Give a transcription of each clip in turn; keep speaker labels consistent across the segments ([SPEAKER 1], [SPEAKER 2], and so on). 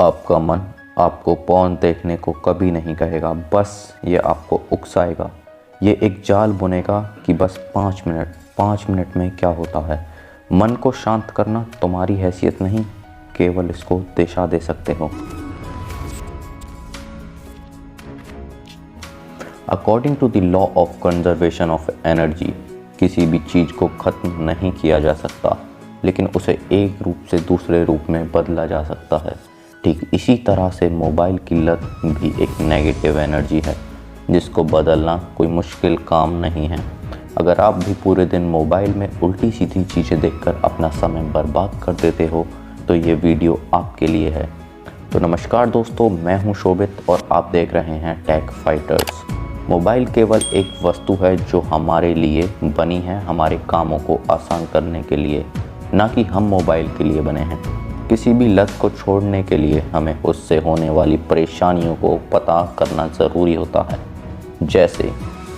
[SPEAKER 1] आपका मन आपको पॉर्न देखने को कभी नहीं कहेगा, बस ये आपको उकसाएगा। ये एक जाल बुनेगा कि बस 5 मिनट में क्या होता है। मन को शांत करना तुम्हारी हैसियत नहीं, केवल इसको दिशा दे सकते हो। According to the law of conservation of energy, किसी भी चीज़ को ख़त्म नहीं किया जा सकता, लेकिन उसे एक रूप से दूसरे रूप में बदला जा सकता है। ठीक इसी तरह से मोबाइल की लत भी एक नेगेटिव एनर्जी है, जिसको बदलना कोई मुश्किल काम नहीं है। अगर आप भी पूरे दिन मोबाइल में उल्टी सीधी चीज़ें देखकर अपना समय बर्बाद कर देते हो, तो ये वीडियो आपके लिए है। तो नमस्कार दोस्तों, मैं हूं शोभित और आप देख रहे हैं टेक फाइटर्स। मोबाइल केवल एक वस्तु है जो हमारे लिए बनी है, हमारे कामों को आसान करने के लिए, ना कि हम मोबाइल के लिए बने हैं। किसी भी लत को छोड़ने के लिए हमें उससे होने वाली परेशानियों को पता करना ज़रूरी होता है, जैसे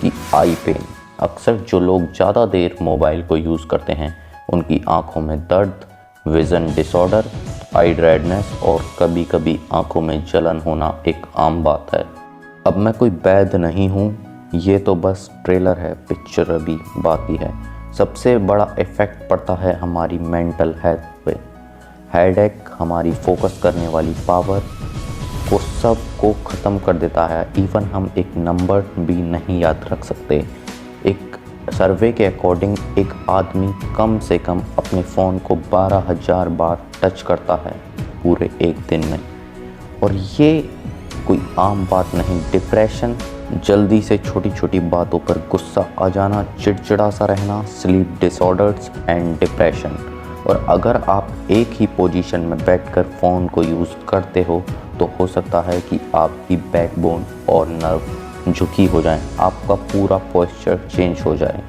[SPEAKER 1] कि आई पेन। अक्सर जो लोग ज़्यादा देर मोबाइल को यूज़ करते हैं, उनकी आँखों में दर्द, विज़न डिसऑर्डर, आई रेडनेस और कभी कभी आँखों में जलन होना एक आम बात है। अब मैं कोई वैद्य नहीं हूँ, ये तो बस ट्रेलर है, पिक्चर अभी बाकी है। सबसे बड़ा इफ़ेक्ट पड़ता है हमारी मेंटल हेल्थ पे। हेडेक हमारी फोकस करने वाली पावर को सब को ख़त्म कर देता है। इवन हम एक नंबर भी नहीं याद रख सकते। एक सर्वे के अकॉर्डिंग एक आदमी कम से कम अपने फ़ोन को 12,000 बार टच करता है पूरे एक दिन में, और ये कोई आम बात नहीं। डिप्रेशन, जल्दी से छोटी छोटी बातों पर गुस्सा आ जाना, चिड़चिड़ा सा रहना, स्लीप डिसऑर्डर्स एंड डिप्रेशन। और अगर आप एक ही पोजीशन में बैठकर फ़ोन को यूज़ करते हो, तो हो सकता है कि आपकी बैकबोन और नर्व झुकी हो जाएं, आपका पूरा पोस्चर चेंज हो जाए।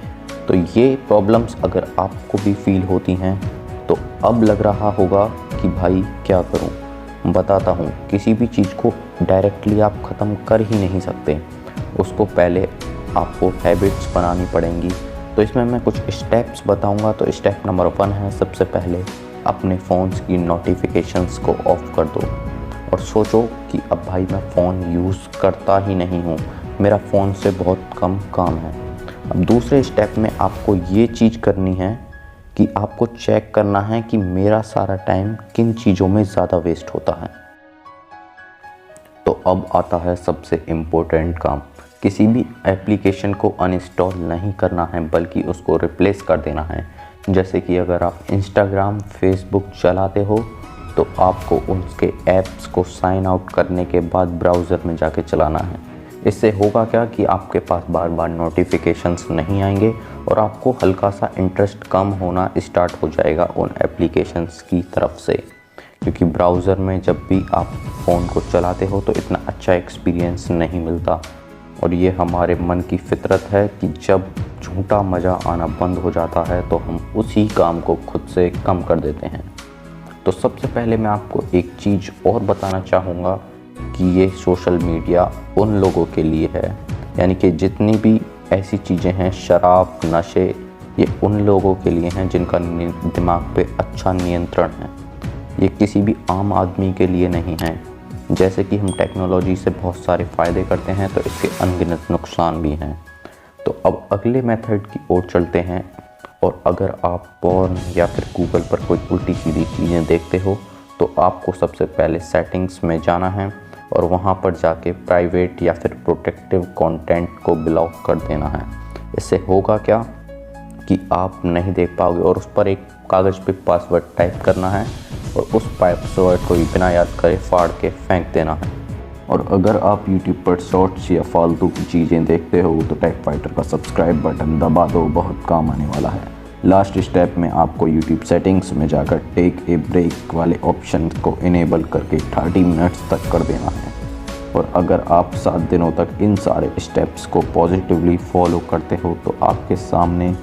[SPEAKER 1] तो ये प्रॉब्लम्स अगर आपको भी फील होती हैं, तो अब लग रहा होगा कि भाई क्या करूं। बताता हूं, किसी भी चीज़ को डायरेक्टली आप ख़त्म कर ही नहीं सकते, उसको पहले आपको हैबिट्स बनानी पड़ेंगी। तो इसमें मैं कुछ स्टेप्स बताऊंगा। तो स्टेप नंबर 1 है, सबसे पहले अपने फ़ोन्स की नोटिफिकेशंस को ऑफ़ कर दो और सोचो कि अब भाई मैं फ़ोन यूज़ करता ही नहीं हूँ, मेरा फ़ोन से बहुत कम काम है। अब दूसरे स्टेप में आपको ये चीज़ करनी है कि आपको चेक करना है कि मेरा सारा टाइम किन चीज़ों में ज़्यादा वेस्ट होता है। तो अब आता है सबसे इम्पोर्टेंट काम। किसी भी एप्लीकेशन को अनइंस्टॉल नहीं करना है, बल्कि उसको रिप्लेस कर देना है। जैसे कि अगर आप इंस्टाग्राम, फेसबुक चलाते हो, तो आपको उसके ऐप्स को साइन आउट करने के बाद ब्राउज़र में जाके चलाना है। इससे होगा क्या कि आपके पास बार बार नोटिफिकेशंस नहीं आएंगे और आपको हल्का सा इंटरेस्ट कम होना स्टार्ट हो जाएगा उन एप्लीकेशंस की तरफ से, क्योंकि ब्राउज़र में जब भी आप फ़ोन को चलाते हो तो इतना अच्छा एक्सपीरियंस नहीं मिलता। और ये हमारे मन की फितरत है कि जब झूठा मज़ा आना बंद हो जाता है, तो हम उसी काम को खुद से कम कर देते हैं। तो सबसे पहले मैं आपको एक चीज़ और बताना चाहूँगा कि ये सोशल मीडिया उन लोगों के लिए है, यानी कि जितनी भी ऐसी चीज़ें हैं, शराब, नशे, ये उन लोगों के लिए हैं जिनका दिमाग पे अच्छा नियंत्रण है। ये किसी भी आम आदमी के लिए नहीं है। जैसे कि हम टेक्नोलॉजी से बहुत सारे फ़ायदे करते हैं, तो इसके अनगिनत नुकसान भी हैं। तो अब अगले मेथड की ओर चलते हैं। और अगर आप पॉर्न या फिर गूगल पर कोई उल्टी सीधी चीज़ें देखते हो, तो आपको सबसे पहले सेटिंग्स में जाना है और वहाँ पर जाके प्राइवेट या फिर प्रोटेक्टिव कंटेंट को ब्लॉक कर देना है। इससे होगा क्या कि आप नहीं देख पाओगे, और उस पर एक कागज़ पे पासवर्ड टाइप करना है और उस पासवर्ड को बिना याद करे फाड़ के फेंक देना है। और अगर आप YouTube पर शॉर्ट्स या फालतू की चीज़ें देखते हो, तो टेक फाइटर का सब्सक्राइब बटन दबा दो, बहुत काम आने वाला है। लास्ट स्टेप में आपको YouTube सेटिंग्स में जाकर टेक ए ब्रेक वाले ऑप्शन को इनेबल करके 30 मिनट्स तक कर देना है। और अगर आप 7 दिनों तक इन सारे स्टेप्स को पॉजिटिवली फॉलो करते हो, तो आपके सामने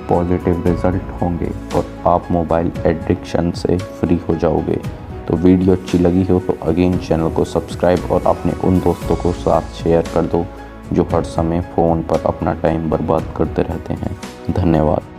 [SPEAKER 1] पॉजिटिव रिज़ल्ट होंगे और आप मोबाइल एडिक्शन से फ्री हो जाओगे। तो वीडियो अच्छी लगी हो तो अगेन चैनल को सब्सक्राइब और अपने उन दोस्तों को साथ शेयर कर दो जो हर समय फ़ोन पर अपना टाइम बर्बाद करते रहते हैं। धन्यवाद।